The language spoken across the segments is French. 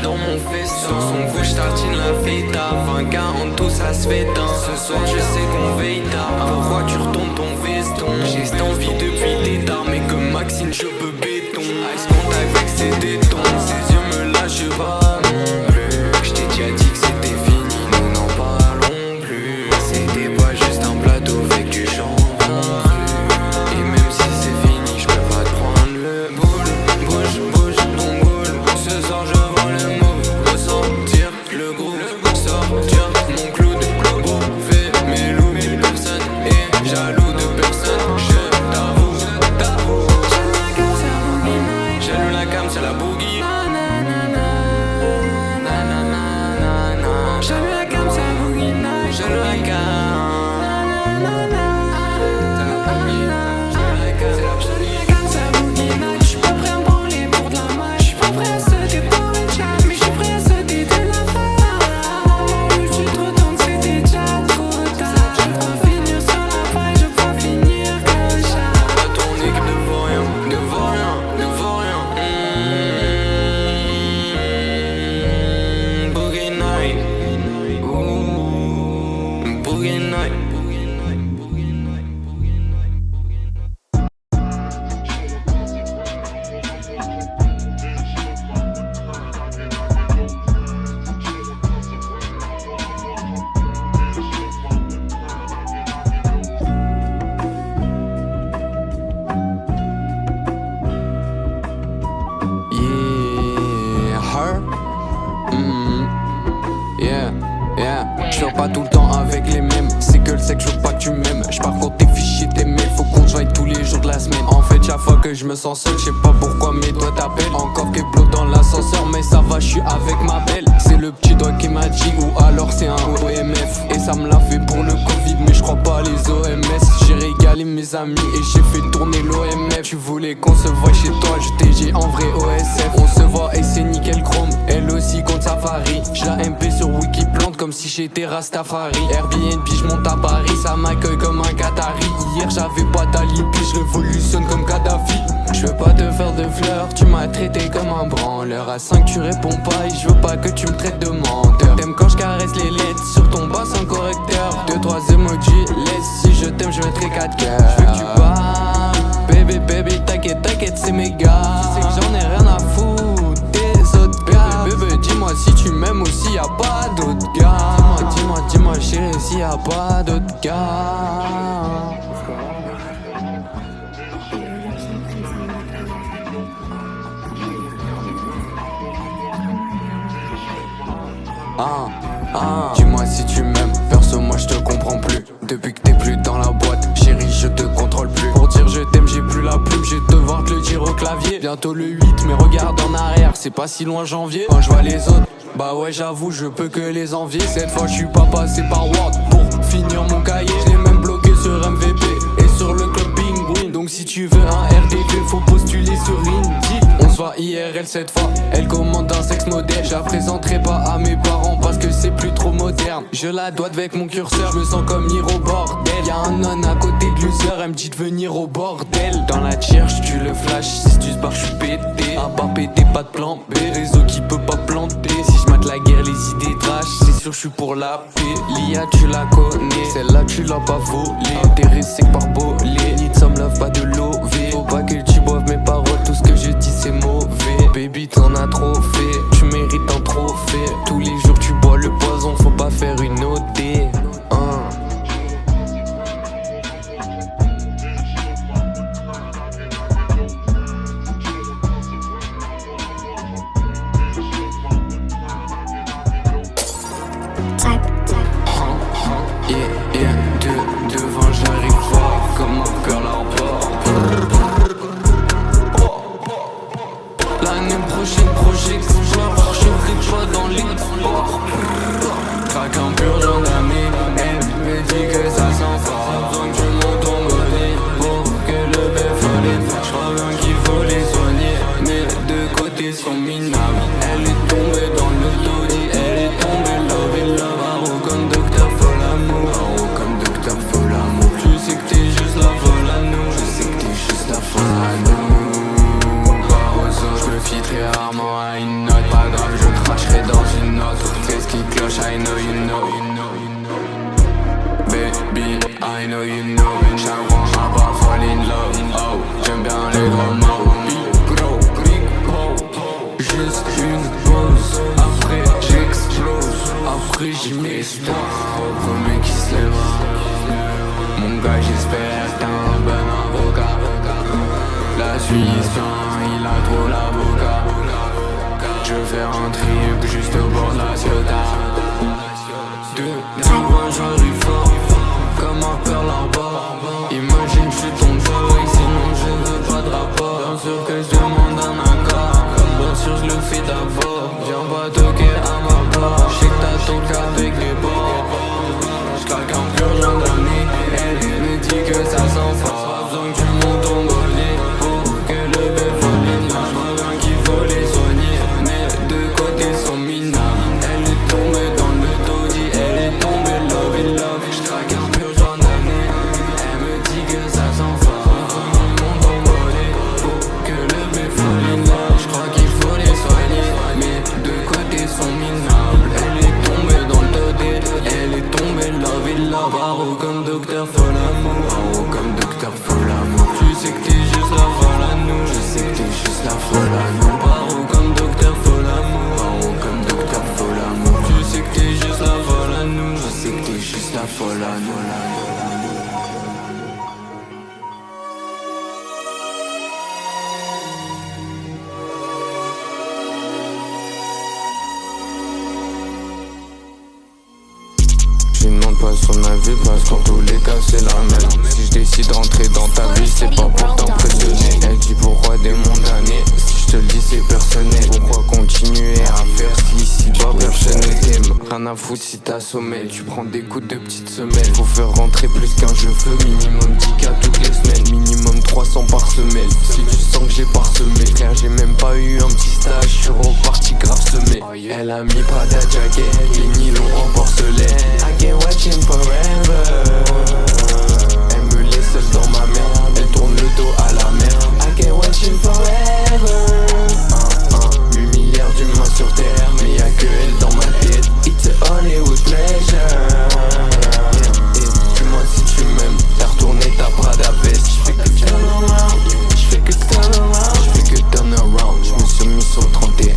dans mon festin. Sur son cou j'tartine la feta. 20K en tout ça se fait d'un. Ce soir je sais qu'on veille tard. Pourquoi tu retournes ton veston? J'ai cette envie depuis des tard. Mais comme Maxine je peux béton. Ice contact avec ses tétons. Ses yeux me lâchent pas non plus. J't'ai déjà dit que c'était fini, nous n'en parlons plus. C'était pas juste un plateau avec du jambon cru. Et même si c'est fini, je peux pas te prendre le boule. Bouge ton boule. Ce soir je vends le mot. Ressentir le groupe. Sortir mon clou de globo. Fais mes loups, mais personne est jaloux de personne. Je t'avoue. J'allume la cam, c'est la boogie. J'allume la cam, c'est la boogie. J'allume la cam. J'fais pas tout le temps avec les mêmes. C'est que le sexe, je veux pas que tu m'aimes. J'parcours tes fichiers, tes mails. Faut qu'on se voie tous les jours de la semaine. En fait, chaque fois que je me sens seul, j'sais pas pourquoi, mais toi t'appelles. Encore Keplo dans l'ascenseur, mais ça va, j'suis avec ma belle. C'est le petit doigt qui m'a dit, ou alors c'est un OMF. Et ça me l'a fait pour le Covid, mais j'crois pas les OMS. J'ai régalé mes amis et j'ai fait tourner l'OMF. Tu voulais qu'on se voie chez toi, je t'ai dit en vrai OSF. On se voit et c'est nickel chrome. Elle aussi compte Safari. J'la MP sur Wikiplante comme si j'étais Rastafari. Airbnb, j'monte à Paris, ça m'accueille comme un Qatari. Hier j'avais pas d'alibi, j'révolutionne comme Kadhafi. J'veux pas te faire de fleurs, tu m'as traité comme un branleur. À 5 tu réponds pas et j'veux pas que tu me traites de menteur. T'aimes quand j'caresse les lettres sur ton bassin correcteur. 2-3 emojis, laisse, si je t'aime j'mettrai 4 cœurs. J'veux que tu parles, baby, t'inquiète, c'est mes gars. Tu sais que j'en ai rien à foutre des autres gars. Bébé, dis-moi si tu m'aimes ou s'il y a pas d'autres gars. Dis-moi chérie s'il y a pas d'autres gars. Dis-moi si tu m'aimes, perso moi je te comprends plus. Depuis que t'es plus dans la boîte, chérie je te contrôle plus. Pour dire je t'aime j'ai plus la plume, j'ai devoir te le dire au clavier. Bientôt le 8 mais regarde en arrière, c'est pas si loin janvier. Quand je vois les autres, bah ouais j'avoue je peux que les envier. Cette fois je suis pas passé par Word pour finir mon cahier. Je l'ai même bloqué sur MVP et sur le club Penguin. Donc si tu veux un RDV faut postuler sur Indeed. On se voit IRL cette fois, elle commande un sexe modèle. Je la présenterai pas à mes parents parce que c'est plus trop moderne. Je la dois avec mon curseur, je me sens comme Hiro bordel. Y'a un non à côté de loser, elle me dit de venir au bordel. Dans la tierge tu le flash, si tu se barres j'suis pété. À part pété pas de plan B, réseau qui peut pas planter. Si j'mate la guerre les idées trash, c'est sûr j'suis pour la paix. L'IA tu la connais, celle-là tu l'as pas volée. Intéressé par voler, need some love pas de lové. Faut pas que tu boives mes paroles, tout ce que je dis c'est mauvais. Baby t'en as trop fait, tu mérites un trophée. Tous les jours tu bois le poison, faut pas faire une OD. Devant j'arrive fort comme mon cœur l'emporte. grave, je cracherai dans une autre. Qu'est-ce qui cloche, I know you know. Baby, I know you know. Chaque fois à pas fall in love. Oh, j'aime bien les gros mots. Big ho. Juste une pause. Après j'explose. Après j'y mets espoir. Au premier qui se lève. Mon gars, j'espère que t'as un bon avocat. La Suisse, il a trop l'avocat. Je veux faire un trip juste au bord de la Ciotat. J'arrive fort, comme un perle en bas. Imagine je suis ton joy, sinon je veux pas de rapport. Bien sûr que je demande un accord, bien sûr je le fais d'abord. Viens pas toquer à ma part, je sais que t'as ton cas avec les bords. J'claque un pur genre d'année, elle me dit que ça s'en fait. Pas besoin que tu montes ton bolide pour que le bébé folie. Je reviens qu'il faut les soigner, mais de côté sont minables. Elle est tombée dans le taudis, elle est tombée. J'craque un pur genre d'année. Elle me dit que ça s'en va. Mon tombolé pour que le bébé folie. J'crois qu'il faut les soigner, mais de côté sont minables. Elle est tombée dans le todé. Elle est tombée love et love. Barreau comme docteur Folamour. Barreau comme docteur Folamour. Tu sais que t'es juste la folle à nous. Je sais que t'es juste la folle à nous. Barreau comme docteur Folamour. Barreau comme docteur Folamour. Tu sais que t'es juste la folle à nous. Je sais que t'es juste la folle à nous. Je lui demande pas son avis parce qu'en tous les cas c'est la même. Si je décide d'entrer dans ta vie c'est pas pour t'impressionner. Elle dit pourquoi des mondes d'années. Si je te le dis c'est personnel. Pourquoi continuer à faire si ici bas personne ne t'aime. Rien à foutre si t'as sommeil. Tu prends des coups de petites semelles. Faut faire rentrer plus qu'un cheveu. Minimum 10K toutes les semaines. Minimum 300 par semaine. Si tu sens que j'ai parsemé. Frère j'ai même pas eu un petit stage. Je suis reparti grave semé. Elle a mis Prada jacket. Les nylons en porcelaine. I can't watch him forever. Elle me laisse seule dans ma merde. Elle tourne le dos à la mer. I can't watch him forever. 8 milliards d'humains sur terre, mais y'a que elle dans ma tête. It's a Hollywood pleasure. Dis-moi si tu m'aimes. T'as retourné ta Prada veste. J'fais que turn around. J'fais que turn around. J'fais que turn around. J'me suis mis sur le 31.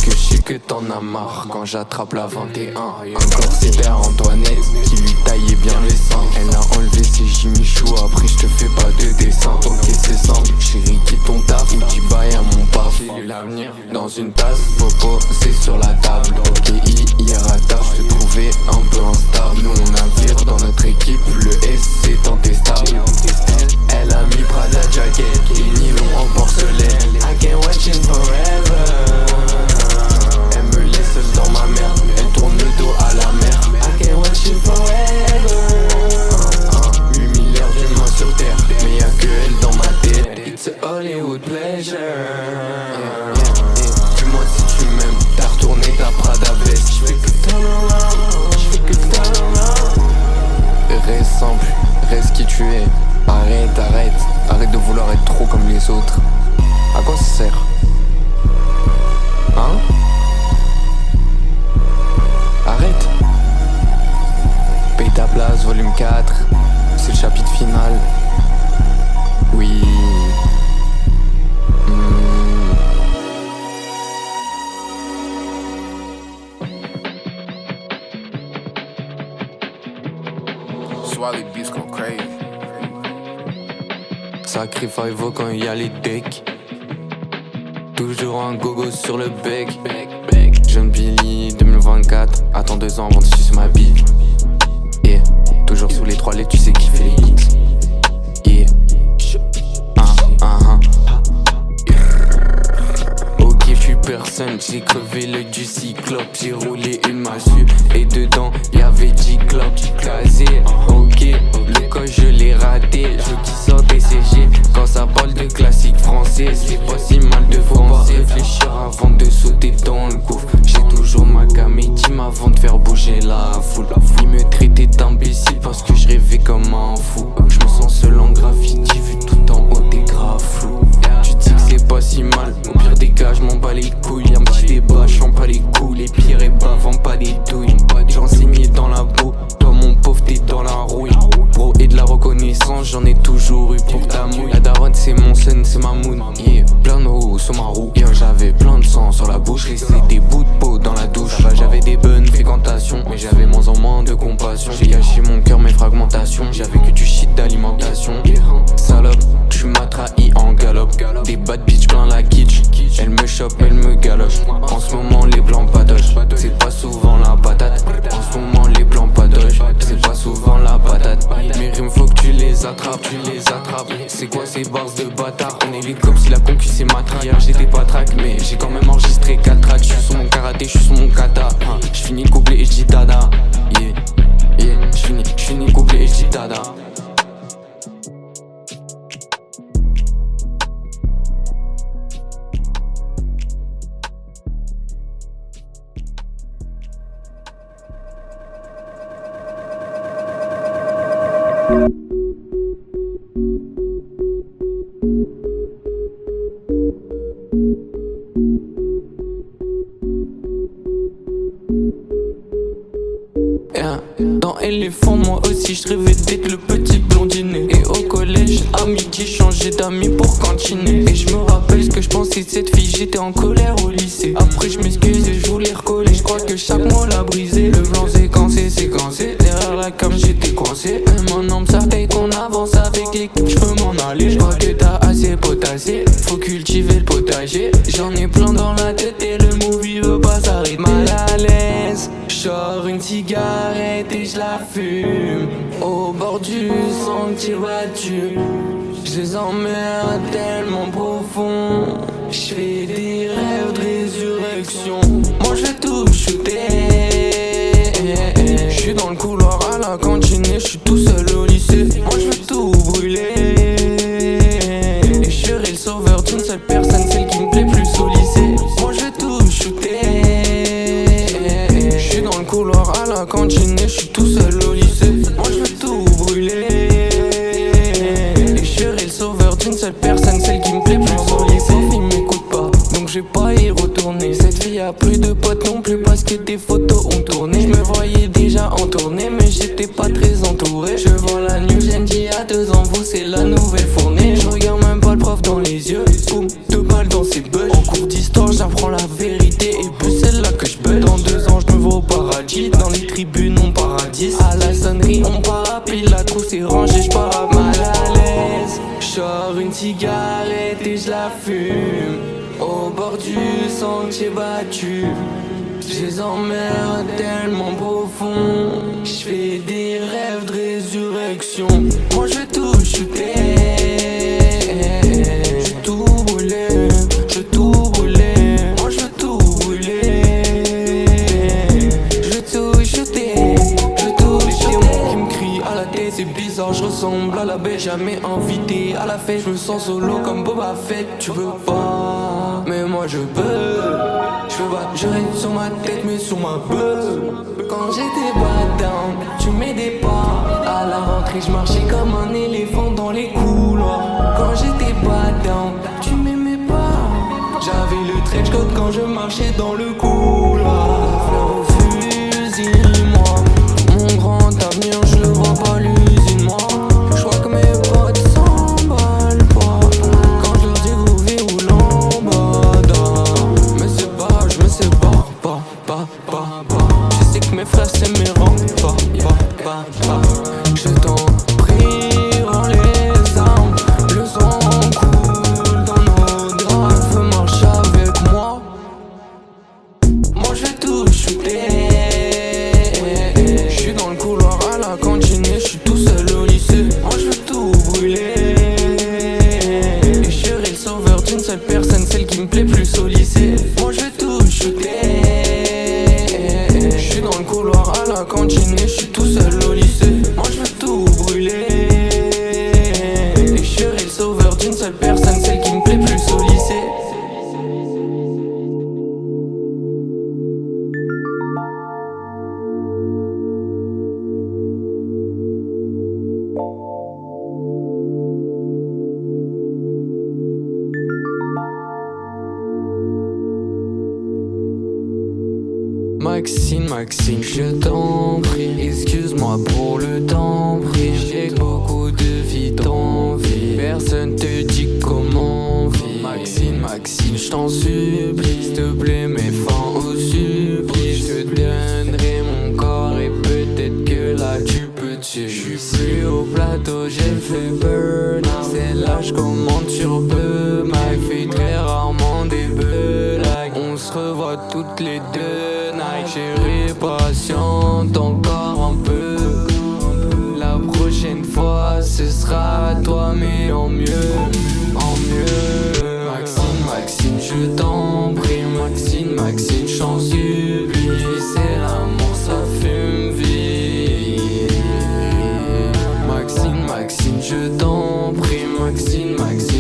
Je sais que t'en as marre quand j'attrape la 21. Encore c'est Père Antoinette qui lui taillait bien les seins. Elle a enlevé ses Jimmy Choo. Après je te fais pas de dessin. Ok c'est simple, chérie quitte ton taf ou dis bye à mon paf. L'avenir dans une tasse, popo c'est sur la table. Ok hier à tard je te trouvais un peu instable. Nous on navire dans notre équipe, le S c'est intestable. Elle a mis Prada jacket, les nylons en porcelaine. I can't watch him forever. Elle me laisse seule dans ma merde. Elle tourne le dos à la mer. I can't watch him forever. 8 milliards d'humains sur terre, mais y'a que elle dans ma tête. It's a Hollywood pleasure. Dis-moi si tu m'aimes. T'as retourné ta Prada veste. J'fais que turn around. J'fais que turn around. Reste simple, reste qui tu es. Arrête de vouloir être trop comme les autres. À quoi ça sert? Hein? Arrête. Paye ta place, volume 4. C'est le chapitre final. Oui. Swally beats go crazy. Sacrifice vaut quand il y a les decks. Toujours un gogo sur le bec. Jeune Billy 2024. Attends 2 ans avant de sucer ma bille. Yeah. Toujours sous les 3 lettres, tu sais qui fait les hits. Yeah. Ok, je suis personne, j'ai crevé l'œil du cyclope. J'ai roulé une massue et dedans y'avait 10 clopes casées. Ok, le coche je l'ai raté. Je qui sort des CG quand ça parle de classique français. C'est pas si mal de français. Réfléchir avant de sauter dans le gouffre. J'ai toujours ma gamétime avant de faire bouger la foule. Ils me traitaient d'imbécile parce que je rêvais comme un fou. Je me sens seul en graffiti vu tout en haut t'es grave flou. Tu dis que c'est pas si mal, au pire des cas je m'en bats les couilles. Un petit débat, j'en pas les de compassion. J'ai gâché mon cœur, mes fragmentations. J'avais que du shit d'alimentation. Salope, tu m'as trahi en galop. Des bad bitch plein la kitsch. Elle me chope, elle me galoche. En ce moment les blancs padoche. C'est pas souvent la patate. En ce moment les blancs padoche. C'est pas souvent la patate. Mes rimes faut que tu les attrapes, tu les attrapes. C'est quoi ces bars de bâtard? On est vite comme si la concu c'est ma traque. Hier j'étais pas track mais j'ai quand même enregistré 4 tracks. J'suis sur mon karaté, j'suis sur mon kata. J'finis le couplet et j'dis dada. Yeah, yeah, j'finis le couplet et j'dis dada. Dans éléphant, moi aussi je rêvais d'être le petit blondinet. Et au collège, amitié, changé d'amis pour cantiner. Et je me rappelle ce que je pensais de cette fille, j'étais en colère au lycée. Après je m'excuse et je voulais recoller. Je crois que chaque mot l'a brisé. Le blanc séquencé. Derrière la cam j'étais coincé. Et mon homme savait qu'on avance avec l'équipe, je peux m'en aller. Je crois que t'as assez potassé, faut cultiver le potager. J'en ai plein dans la tête et le movie veut pas s'arrêter. Mal à l'aise, j'sors une cigarette et je la fume. Au bord du sentier battu, je les emmerde tellement profond. J'fais des rêves de résurrection. Moi je vais tout shooter. J'suis dans le couloir à la cantine et j'suis tout seul au lycée. Moi je vais tout brûler. Et je serai le sauveur d'une seule personne, celle qui me plaît plus au lycée. Moi je vais tout shooter. J'suis dans le couloir à la cantine et j'suis tout seul au lycée. Moi je vais tout brûler. Et je serai le sauveur d'une seule personne, celle qui me plaît plus au lycée. Il m'écoute pas, donc je vais pas y retourner. Cette vie a plus de potes non plus parce que des photos ont tourné. Je me voyais déjà en tournée mais j'étais pas très entouré. Je vois la new gen d'il y a 2 ans, vous c'est la nouvelle fournée. Je regarde même pas le prof dans les yeux. Boum, 2 balles dans ses bugs. En cours d'histoire j'apprends la vérité et plus celle-là que je bug. Dans 2 ans je me vois au paradis. Dans les tribunes on paradis. À la sonnerie on part à pile, la trousse est rangée, j'pars à mal à l'aise. J'sors une cigarette et je la fume. Au bord du sentier battu, je les emmerde tellement profond. J'fais des rêves de résurrection. Moi je vais tout shooter. Je tout brûler, je tout brûler. Moi je vais tout brûler. Je vais tout shooter, je vais tout shooter. Mon qui me crie à la tête, c'est bizarre, je ressemble à la baie. Jamais invité à la fête, je me sens solo comme Boba Fett. Tu veux pas, mais moi je peux. Je veux pas, je reste sur ma tête mais sur ma beuh. Quand j'étais bad down, tu m'aidais pas. À la rentrée je marchais comme un éléphant dans les couloirs. Quand j'étais bad down, tu m'aimais pas. J'avais le trench coat quand je marchais dans le couloir. Fleur au fusil, moi. Mon grand avenir je le vois pas l'usine, moi. Je crois que mes potes s'emballent pas quand je leur dis vous vivez ou lambada. Mais c'est pas, je me sépare pas. Je sais que mes frères c'est mes rangs, pas. Je t'en prie, rends les armes. Le sang coule dans nos draps. Veux marcher avec moi. Moi je vais tout shooter. J'suis dans le couloir à la cantine et j'suis tout seul au lycée. Moi je vais tout brûler. Et je serai le sauveur d'une seule personne, celle qui me plaît plus au lycée. Moi je vais tout shooter. J'suis dans le couloir à la cantine et j'suis tout seul au lycée. Moi je vais tout brûler. Et je serai le sauveur d'une seule personne, celle qui me plaît plus au lycée. Maxine, je t'en prie. Excuse-moi pour le temps pris. J'ai beaucoup de vie d'envie. Personne te dit comment vivre. Maxine, je t'en supplie. S'il te plaît, mets fin au supplice. Je te donnerai mon corps et peut-être que bientôt j'ai fait burn. C'est là je commande sur peu. Mike fait très rarement des blagues. On se revoit toutes les deux. Nike chérie patiente encore un peu. La prochaine fois ce sera toi mais en mieux. En mieux. Maxine je t'en prie. Maxine j'en supplie. C'est l'amour ça fume vite. Maxine je t'en prie. Maxine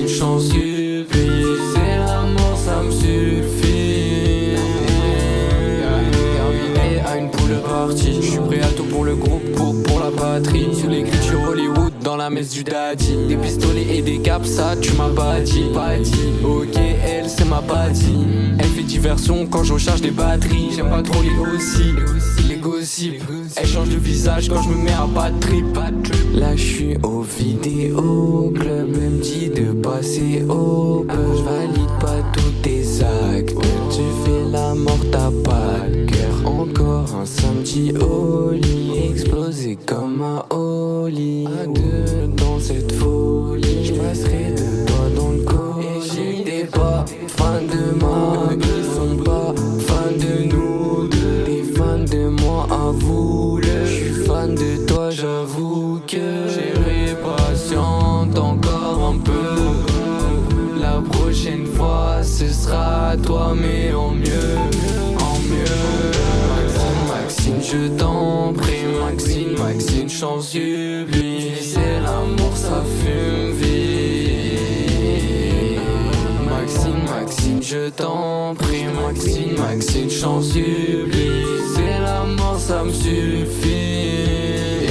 j'en supplie. C'est l'amour ça me suffit. Terminé à une poule partie. Je suis prêt à tout pour le groupe, pour la patrie. Sous l'écriture Hollywood dans la messe du daddy. Des pistolets et des caps, ça tu m'as pas dit. Ok, elle c'est ma badie. Elle fait diversion quand je recharge des batteries. J'aime pas trop les gossips. Elle change de visage quand je me mets à pas de trip. Là je suis au vidéo club. Elle me dit de passer au pub. Je valide pas tous tes actes. Tu fais la mort, t'as pas de cœur. Encore un samedi au lit. Explosé comme un Oli. À deux dans cette folie. Je passerai de toi dans le colis. T'es pas fan de moi. Ils sont pas fans de nous deux. T'es fan de moi, avoue-le. Je suis fan de toi, j'avoue que chérie patiente encore un peu. La prochaine fois ce sera toi mais en mieux. En mieux. Maxine je t'en prie. Maxine j'en supplie. C'est l'amour ça fume vite. Maxine je t'en prie. Maxine j'en supplie. C'est l'amour ça me suffit.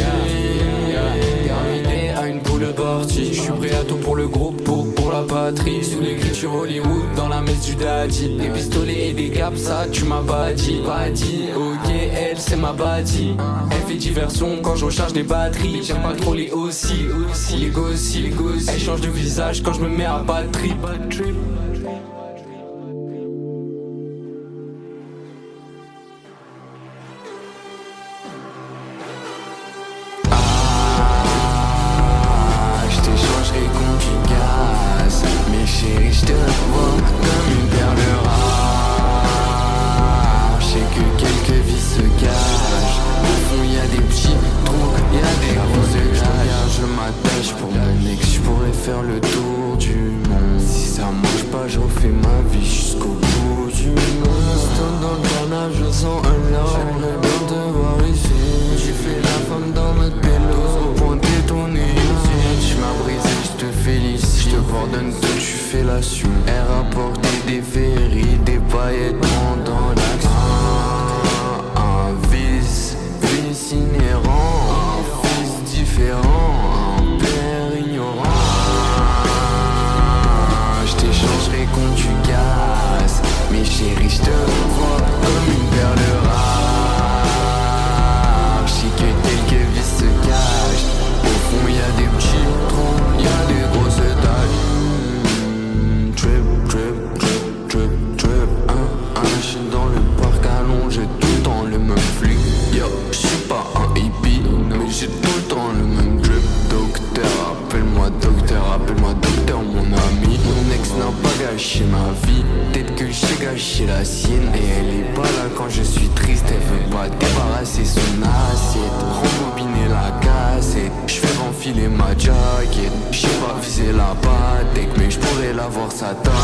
Terminé à une poule partie. Je suis prêt à tout pour le groupe, pour la patrie. Sous l'écriture Hollywood dans la messe du daddy. Des pistolets et des caps, ça tu m'as pas dit. Ok, elle c'est ma badie. Elle fait diversion quand je recharge des batteries. J'aime pas trop les gossips. Elle change de visage quand je me mets à pas de trip. Chérie, je te vois comme une perle rare. Je sais que quelques vies se cachent. Au fond y'a des petits trous, y'a des grosses glaces. Je m'attache pour mon ex, je pourrais faire le tour du monde. Si ça marche pas, je refais ma vie jusqu'au bout du monde. Stone dans le canapé, je sens un larme. J'aimerais bien te voir ici. Tu fais la femme dans notre pélo. Pointer ton nez ici. Tu m'as brisé, je te félicite. Je te pardonne tout, tu fais la suite. Elle rapportait des ferries, des paillettes pendant l'action. Un vice inhérent, un fils différent, un père ignorant. Je t'échangerai contre du gaz. Mais chérie, je te vois comme une perle rare. Je sais que quelques vies se cachent. Au fond y'a des petits trous, y'a des grosses taches. J'suis dans le parc allongé tout le temps le même flic. Yo, j'suis pas un hippie, mais j'ai tout le temps le même drip. Docteur, appelle-moi docteur, mon ami. Mon ex n'a pas gâché ma vie. Peut-être que j'ai gâché la sienne. Et elle est pas là quand je suis triste. Elle veut pas débarrasser son assiette. Rembobiner la cassette. J'fais renfiler ma jaquette. J'sais pas viser la patek, mais j'pourrais l'avoir sa taille.